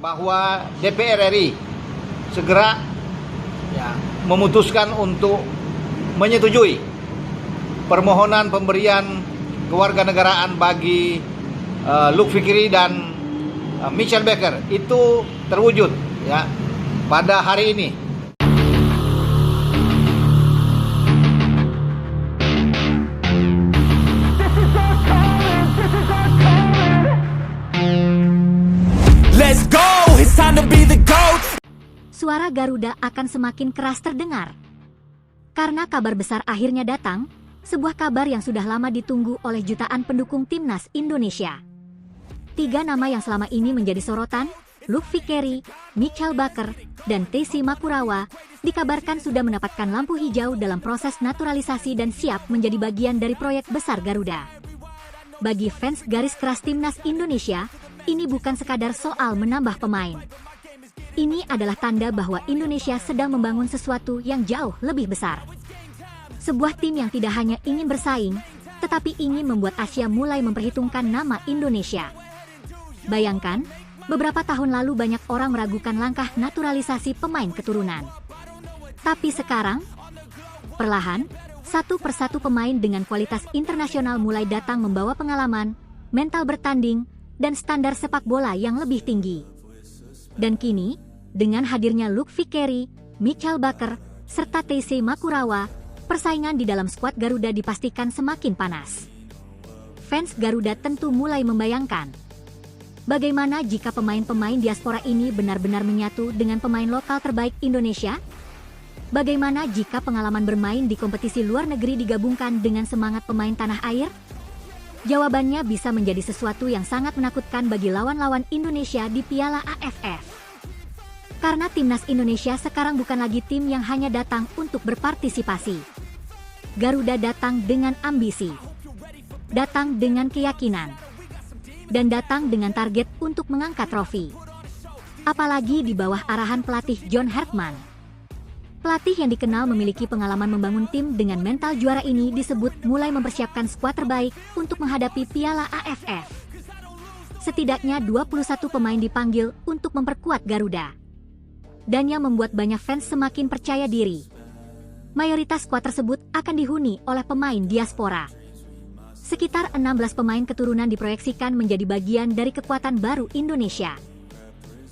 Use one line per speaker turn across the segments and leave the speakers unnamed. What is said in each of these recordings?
bahwa DPR RI segera memutuskan untuk menyetujui permohonan pemberian kewarganegaraan bagi Luc Fikri dan Michael Baker. Itu terwujud pada hari ini.
Let's go, it's time to be the GOAT.
Suara Garuda akan semakin keras terdengar. Karena kabar besar akhirnya datang, sebuah kabar yang sudah lama ditunggu oleh jutaan pendukung timnas Indonesia. 3 nama yang selama ini menjadi sorotan, Luc Fikri, Michael Baker, dan Tessy Makurawa, dikabarkan sudah mendapatkan lampu hijau dalam proses naturalisasi dan siap menjadi bagian dari proyek besar Garuda. Bagi fans garis keras timnas Indonesia, ini bukan sekadar soal menambah pemain. Ini adalah tanda bahwa Indonesia sedang membangun sesuatu yang jauh lebih besar. Sebuah tim yang tidak hanya ingin bersaing, tetapi ingin membuat Asia mulai memperhitungkan nama Indonesia. Bayangkan, beberapa tahun lalu banyak orang meragukan langkah naturalisasi pemain keturunan. Tapi sekarang, perlahan, satu persatu pemain dengan kualitas internasional mulai datang membawa pengalaman, mental bertanding, dan standar sepak bola yang lebih tinggi. Dan kini, dengan hadirnya Luc Fikri, Michael Baker, serta Tessy Makurawa, persaingan di dalam skuad Garuda dipastikan semakin panas. Fans Garuda tentu mulai membayangkan, bagaimana jika pemain-pemain diaspora ini benar-benar menyatu dengan pemain lokal terbaik Indonesia? Bagaimana jika pengalaman bermain di kompetisi luar negeri digabungkan dengan semangat pemain tanah air? Jawabannya bisa menjadi sesuatu yang sangat menakutkan bagi lawan-lawan Indonesia di Piala AFF. Karena timnas Indonesia sekarang bukan lagi tim yang hanya datang untuk berpartisipasi. Garuda datang dengan ambisi, datang dengan keyakinan, dan datang dengan target untuk mengangkat trofi. Apalagi di bawah arahan pelatih John Hartman. Pelatih yang dikenal memiliki pengalaman membangun tim dengan mental juara ini disebut mulai mempersiapkan skuad terbaik untuk menghadapi Piala AFF. Setidaknya 21 pemain dipanggil untuk memperkuat Garuda. Dan yang membuat banyak fans semakin percaya diri. Mayoritas skuad tersebut akan dihuni oleh pemain diaspora. Sekitar 16 pemain keturunan diproyeksikan menjadi bagian dari kekuatan baru Indonesia.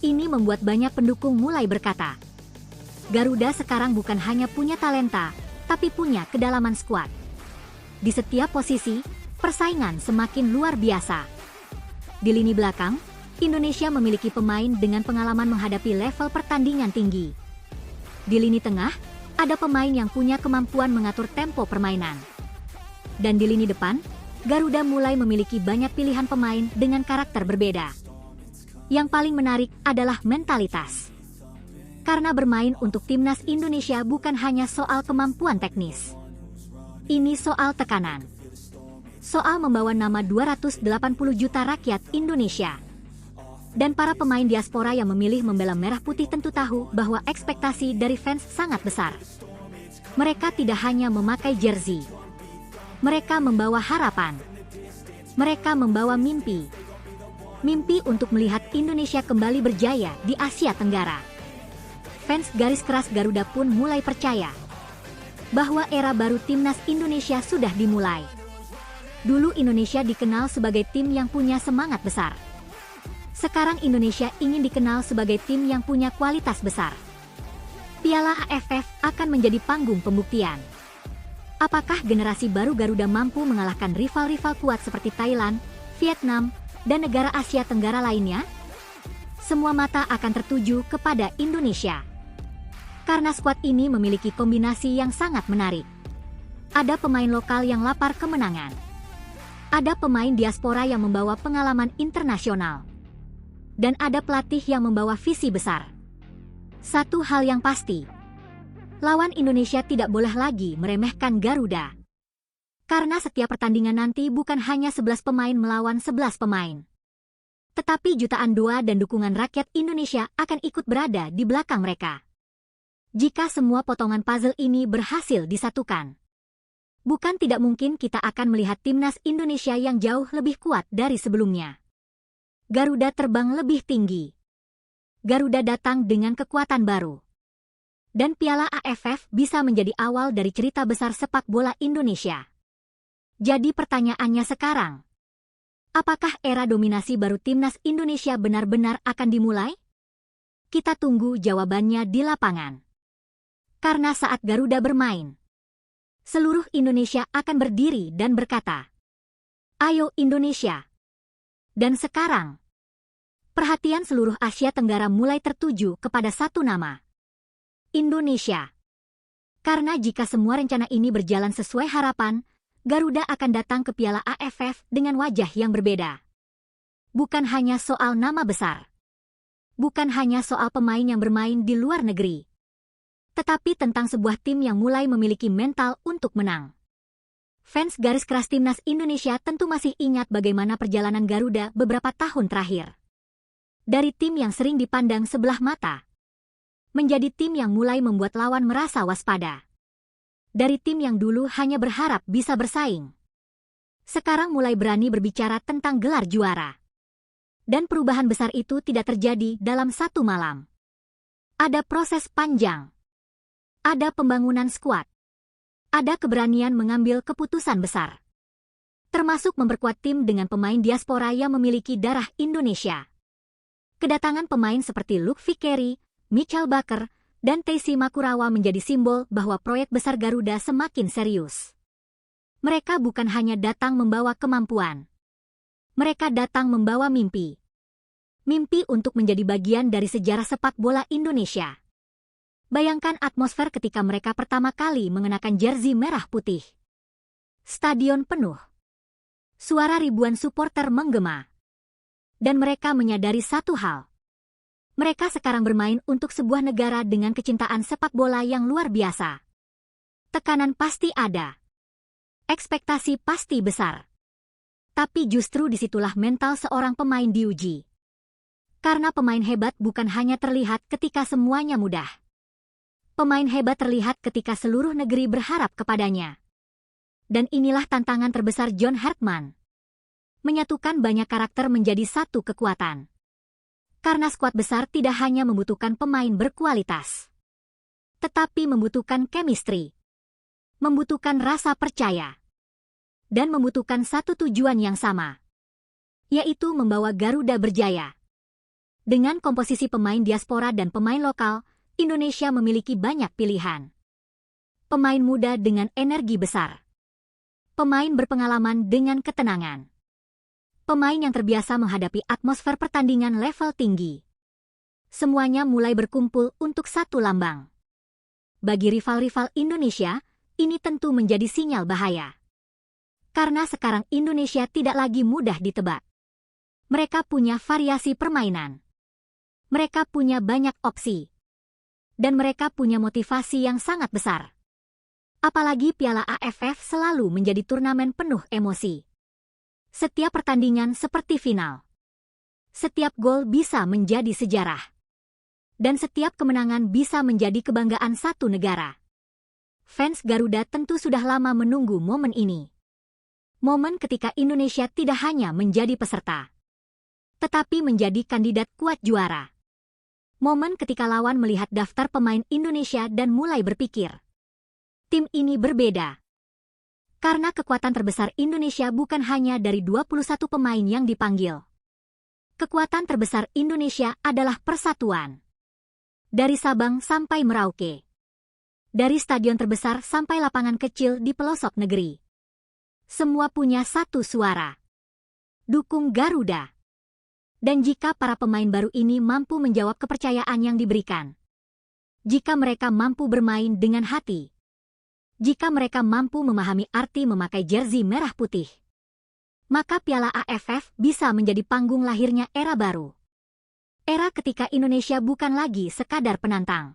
Ini membuat banyak pendukung mulai berkata, Garuda sekarang bukan hanya punya talenta, tapi punya kedalaman skuad. Di setiap posisi, persaingan semakin luar biasa. Di lini belakang, Indonesia memiliki pemain dengan pengalaman menghadapi level pertandingan tinggi. Di lini tengah, ada pemain yang punya kemampuan mengatur tempo permainan. Dan di lini depan, Garuda mulai memiliki banyak pilihan pemain dengan karakter berbeda. Yang paling menarik adalah mentalitas. Karena bermain untuk timnas Indonesia bukan hanya soal kemampuan teknis. Ini soal tekanan. Soal membawa nama 280 juta rakyat Indonesia. Dan para pemain diaspora yang memilih membela merah putih tentu tahu bahwa ekspektasi dari fans sangat besar. Mereka tidak hanya memakai jersey. Mereka membawa harapan. Mereka membawa mimpi. Mimpi untuk melihat Indonesia kembali berjaya di Asia Tenggara. Fans garis keras Garuda pun mulai percaya bahwa era baru timnas Indonesia sudah dimulai. Dulu Indonesia dikenal sebagai tim yang punya semangat besar. Sekarang Indonesia ingin dikenal sebagai tim yang punya kualitas besar. Piala AFF akan menjadi panggung pembuktian. Apakah generasi baru Garuda mampu mengalahkan rival-rival kuat seperti Thailand, Vietnam, dan negara Asia Tenggara lainnya? Semua mata akan tertuju kepada Indonesia. Karena skuad ini memiliki kombinasi yang sangat menarik. Ada pemain lokal yang lapar kemenangan. Ada pemain diaspora yang membawa pengalaman internasional. Dan ada pelatih yang membawa visi besar. Satu hal yang pasti, lawan Indonesia tidak boleh lagi meremehkan Garuda. Karena setiap pertandingan nanti bukan hanya 11 pemain melawan 11 pemain. Tetapi jutaan doa dan dukungan rakyat Indonesia akan ikut berada di belakang mereka. Jika semua potongan puzzle ini berhasil disatukan, bukan tidak mungkin kita akan melihat timnas Indonesia yang jauh lebih kuat dari sebelumnya. Garuda terbang lebih tinggi. Garuda datang dengan kekuatan baru. Dan Piala AFF bisa menjadi awal dari cerita besar sepak bola Indonesia. Jadi pertanyaannya sekarang, apakah era dominasi baru timnas Indonesia benar-benar akan dimulai? Kita tunggu jawabannya di lapangan. Karena saat Garuda bermain, seluruh Indonesia akan berdiri dan berkata, "Ayo Indonesia!" Dan sekarang, perhatian seluruh Asia Tenggara mulai tertuju kepada satu nama, Indonesia. Karena jika semua rencana ini berjalan sesuai harapan, Garuda akan datang ke Piala AFF dengan wajah yang berbeda. Bukan hanya soal nama besar. Bukan hanya soal pemain yang bermain di luar negeri. Tetapi tentang sebuah tim yang mulai memiliki mental untuk menang. Fans garis keras timnas Indonesia tentu masih ingat bagaimana perjalanan Garuda beberapa tahun terakhir. Dari tim yang sering dipandang sebelah mata, menjadi tim yang mulai membuat lawan merasa waspada. Dari tim yang dulu hanya berharap bisa bersaing, sekarang mulai berani berbicara tentang gelar juara. Dan perubahan besar itu tidak terjadi dalam satu malam. Ada proses panjang. Ada pembangunan skuad. Ada keberanian mengambil keputusan besar. Termasuk memperkuat tim dengan pemain diaspora yang memiliki darah Indonesia. Kedatangan pemain seperti Luke Vickery, Mitchell Baker, dan Tessy Makurawa menjadi simbol bahwa proyek besar Garuda semakin serius. Mereka bukan hanya datang membawa kemampuan. Mereka datang membawa mimpi. Mimpi untuk menjadi bagian dari sejarah sepak bola Indonesia. Bayangkan atmosfer ketika mereka pertama kali mengenakan jersey merah putih. Stadion penuh. Suara ribuan supporter menggema. Dan mereka menyadari satu hal. Mereka sekarang bermain untuk sebuah negara dengan kecintaan sepak bola yang luar biasa. Tekanan pasti ada. Ekspektasi pasti besar. Tapi justru disitulah mental seorang pemain diuji. Karena pemain hebat bukan hanya terlihat ketika semuanya mudah. Pemain hebat terlihat ketika seluruh negeri berharap kepadanya. Dan inilah tantangan terbesar John Hartman. Menyatukan banyak karakter menjadi satu kekuatan. Karena skuad besar tidak hanya membutuhkan pemain berkualitas, tetapi membutuhkan chemistry, membutuhkan rasa percaya, dan membutuhkan satu tujuan yang sama, yaitu membawa Garuda berjaya. Dengan komposisi pemain diaspora dan pemain lokal, Indonesia memiliki banyak pilihan. Pemain muda dengan energi besar, pemain berpengalaman dengan ketenangan, pemain yang terbiasa menghadapi atmosfer pertandingan level tinggi. Semuanya mulai berkumpul untuk satu lambang. Bagi rival-rival Indonesia, ini tentu menjadi sinyal bahaya. Karena sekarang Indonesia tidak lagi mudah ditebak. Mereka punya variasi permainan. Mereka punya banyak opsi. Dan mereka punya motivasi yang sangat besar. Apalagi Piala AFF selalu menjadi turnamen penuh emosi. Setiap pertandingan seperti final. Setiap gol bisa menjadi sejarah. Dan setiap kemenangan bisa menjadi kebanggaan satu negara. Fans Garuda tentu sudah lama menunggu momen ini. Momen ketika Indonesia tidak hanya menjadi peserta, tetapi menjadi kandidat kuat juara. Momen ketika lawan melihat daftar pemain Indonesia dan mulai berpikir, tim ini berbeda. Karena kekuatan terbesar Indonesia bukan hanya dari 21 pemain yang dipanggil. Kekuatan terbesar Indonesia adalah persatuan. Dari Sabang sampai Merauke. Dari stadion terbesar sampai lapangan kecil di pelosok negeri. Semua punya satu suara. Dukung Garuda. Dan jika para pemain baru ini mampu menjawab kepercayaan yang diberikan. Jika mereka mampu bermain dengan hati. Jika mereka mampu memahami arti memakai jersey merah putih, maka Piala AFF bisa menjadi panggung lahirnya era baru. Era ketika Indonesia bukan lagi sekadar penantang,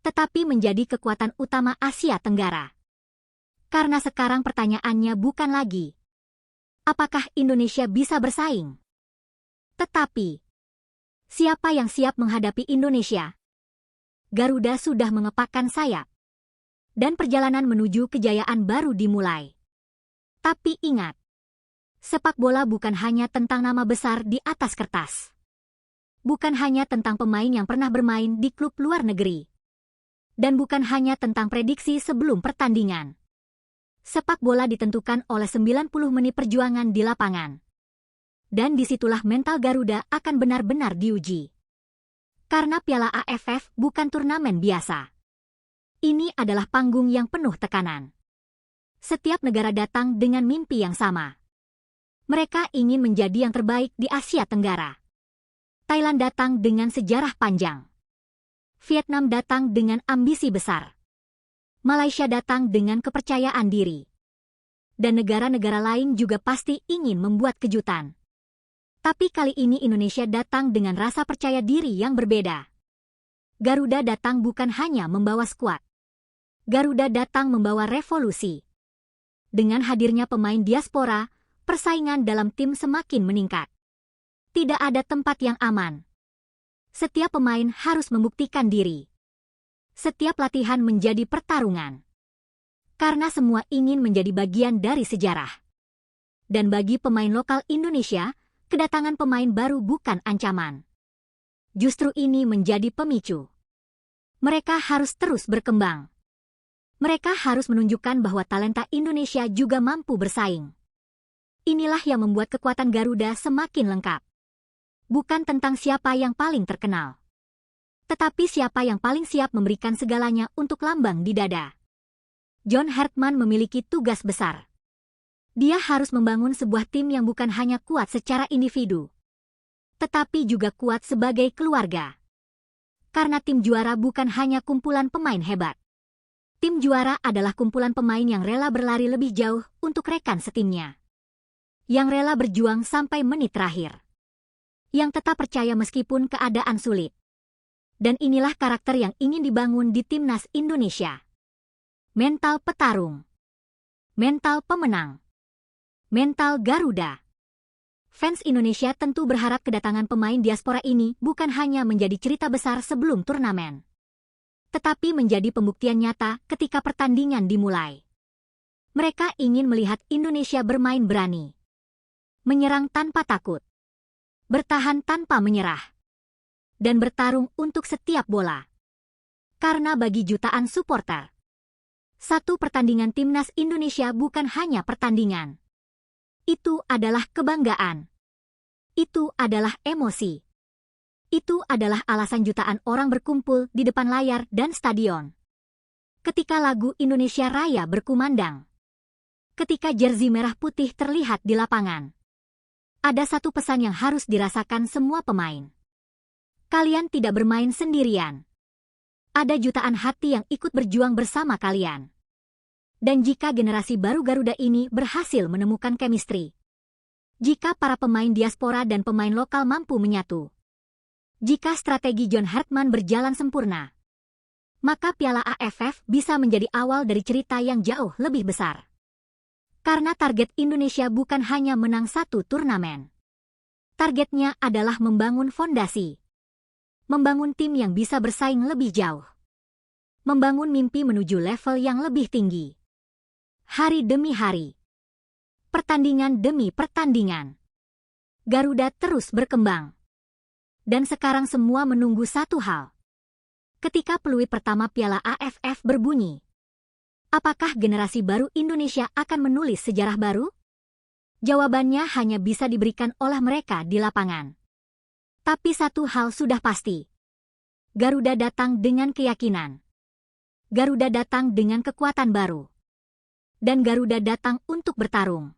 tetapi menjadi kekuatan utama Asia Tenggara. Karena sekarang pertanyaannya bukan lagi, apakah Indonesia bisa bersaing? Tetapi, siapa yang siap menghadapi Indonesia? Garuda sudah mengepakkan sayap. Dan perjalanan menuju kejayaan baru dimulai. Tapi ingat, sepak bola bukan hanya tentang nama besar di atas kertas. bukan hanya tentang pemain yang pernah bermain di klub luar negeri. Dan bukan hanya tentang prediksi sebelum pertandingan. Sepak bola ditentukan oleh 90 menit perjuangan di lapangan. Dan disitulah mental Garuda akan benar-benar diuji. Karena Piala AFF bukan turnamen biasa. Ini adalah panggung yang penuh tekanan. Setiap negara datang dengan mimpi yang sama. Mereka ingin menjadi yang terbaik di Asia Tenggara. Thailand datang dengan sejarah panjang. Vietnam datang dengan ambisi besar. Malaysia datang dengan kepercayaan diri. Dan negara-negara lain juga pasti ingin membuat kejutan. Tapi kali ini Indonesia datang dengan rasa percaya diri yang berbeda. Garuda datang bukan hanya membawa skuad. Garuda datang membawa revolusi. Dengan hadirnya pemain diaspora, persaingan dalam tim semakin meningkat. Tidak ada tempat yang aman. Setiap pemain harus membuktikan diri. Setiap latihan menjadi pertarungan. Karena semua ingin menjadi bagian dari sejarah. Dan bagi pemain lokal Indonesia, kedatangan pemain baru bukan ancaman. Justru ini menjadi pemicu. Mereka harus terus berkembang. Mereka harus menunjukkan bahwa talenta Indonesia juga mampu bersaing. Inilah yang membuat kekuatan Garuda semakin lengkap. Bukan tentang siapa yang paling terkenal, tetapi siapa yang paling siap memberikan segalanya untuk lambang di dada. John Hartman memiliki tugas besar. Dia harus membangun sebuah tim yang bukan hanya kuat secara individu, tetapi juga kuat sebagai keluarga. Karena tim juara bukan hanya kumpulan pemain hebat. Tim juara adalah kumpulan pemain yang rela berlari lebih jauh untuk rekan setimnya. Yang rela berjuang sampai menit terakhir. Yang tetap percaya meskipun keadaan sulit. Dan inilah karakter yang ingin dibangun di Timnas Indonesia. Mental petarung. Mental pemenang. Mental Garuda. Fans Indonesia tentu berharap kedatangan pemain diaspora ini bukan hanya menjadi cerita besar sebelum turnamen, tetapi menjadi pembuktian nyata ketika pertandingan dimulai. Mereka ingin melihat Indonesia bermain berani. Menyerang tanpa takut. Bertahan tanpa menyerah. Dan bertarung untuk setiap bola. Karena bagi jutaan supporter, satu pertandingan Timnas Indonesia bukan hanya pertandingan. Itu adalah kebanggaan. Itu adalah emosi. Itu adalah alasan jutaan orang berkumpul di depan layar dan stadion. Ketika lagu Indonesia Raya berkumandang. Ketika jersey merah putih terlihat di lapangan. Ada satu pesan yang harus dirasakan semua pemain. Kalian tidak bermain sendirian. Ada jutaan hati yang ikut berjuang bersama kalian. Dan jika generasi baru Garuda ini berhasil menemukan chemistry, jika para pemain diaspora dan pemain lokal mampu menyatu, jika strategi John Hartman berjalan sempurna, maka Piala AFF bisa menjadi awal dari cerita yang jauh lebih besar. Karena target Indonesia bukan hanya menang satu turnamen. Targetnya adalah membangun fondasi. Membangun tim yang bisa bersaing lebih jauh. Membangun mimpi menuju level yang lebih tinggi. Hari demi hari. Pertandingan demi pertandingan. Garuda terus berkembang. Dan sekarang semua menunggu satu hal. Ketika peluit pertama Piala AFF berbunyi, apakah generasi baru Indonesia akan menulis sejarah baru? Jawabannya hanya bisa diberikan oleh mereka di lapangan. Tapi satu hal sudah pasti. Garuda datang dengan keyakinan. Garuda datang dengan kekuatan baru. Dan Garuda datang untuk bertarung.